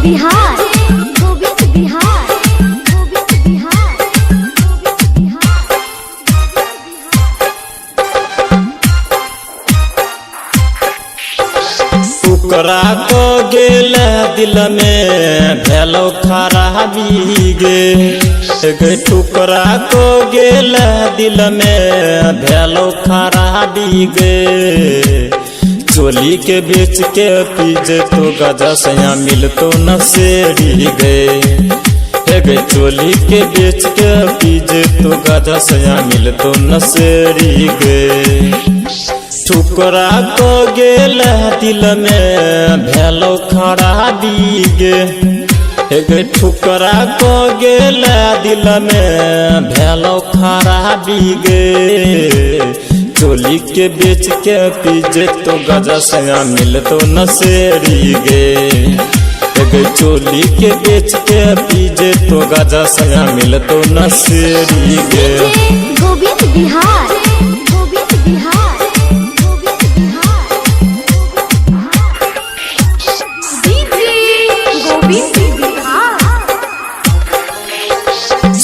बिहार, गोविंद बिहार, गोविंद बिहार, गोविंद बिहार। टुकड़ा को गेल दिल में भेलो खराबी गे टुकड़ा को गेल दिल में भेलो खराबी गे चोली के बेच के पीजे तो गजा सया मिल तो नसेरी गे चोली के बेच के पीजे तो गजा सया मिल तो नसेरी गे टुकड़ा को गेल दिल में भेलो खराबी गे टुकड़ा को गेल दिल में भेलो खराबी गे चोली के बेच के पीजे तो गजा सया मिल तो नसेरी गे चोली के बेच के पीजे तो गजा सया मिल तो नसेरी गे। गोविंद बिहार, गोविंद बिहार, गोविंद बिहार, गोविंद बिहार।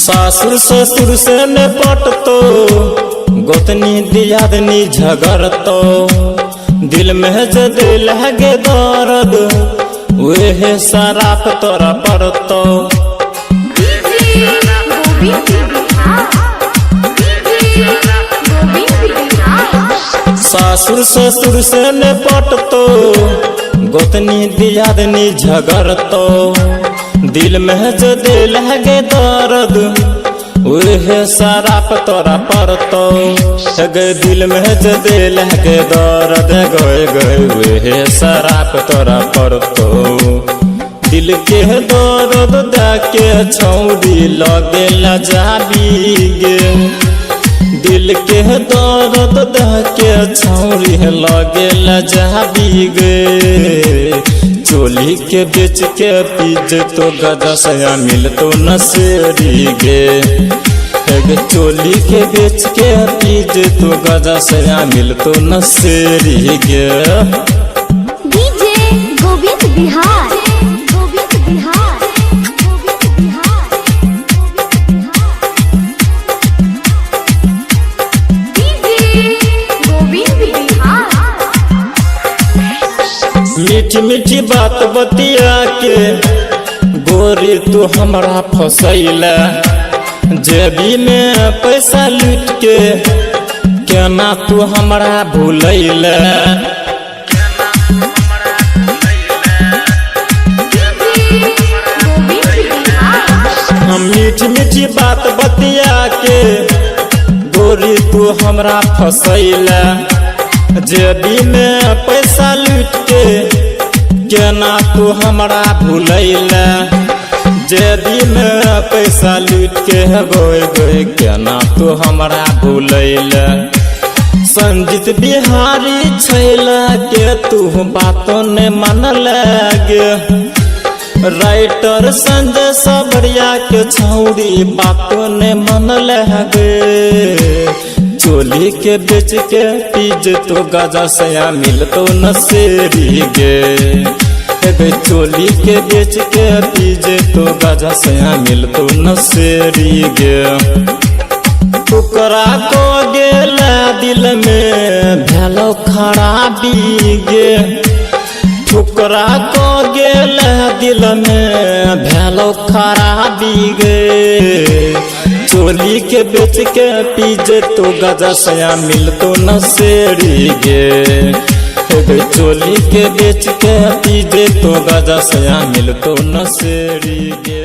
सासुर ससुर से न पटतो गोतनी दियादनी झगड़तो दिल में जदे लगे दर्द वे शराब तोरा पड़तो सासुर ससुर से न पटतो गोतनी दियादनी झगड़तो दिल में जदे लगे दर्द वे शराब तोरा पड़तो गे दिल में जदे लगे दर्द गए गए वे शराब तोरा पड़तो दिल के दर्द देके छौरी लगे लजाबी गे दिल के दर्द देके छौरी लगे लजाबी गे चोली के बेच के पीजे तो गजा सया मिल तो नसेरी गे चोली के बेच के पीजे तो गजा सया मिल तो नसेरी गे। डीजे गोविंद बिहार, गोविंद बिहार, गोविंद बिहार, गोविंद बिहार। मीठी मीठी बात बतिया के गोरी तू हमरा फसैला जेबी में पैसा लूट के केना तू हमरा भूलैला हम मीठी मीठी बात बतिया के गोरी तू हमरा फसैला जेबी में पैसा लूट के केना तू हमरा भूलैला जेबी में पैसा लूट के गोए गोए केना तू हमरा भूलैला संजीत बिहारी छैला के तू बातों ने मन लगे राइटर संजय सबरिया के छौरी बातों ने मन लगे चोली के बेच के पीजे तो गजा सया मिल तो नसेरी गे चोली के बेच के पीजे तो गजा सया मिल तो नसेरी गे टुकड़ा को गेल दिल में भेलो खराबी गे टुकड़ा को गेल दिल में भेलो खराबी गे चोली के बेच के पीजे तो गजा सया मिल तो नसेरी गे चोली के बेच के पीजे तो गजा सया मिल तो नसेरी गे।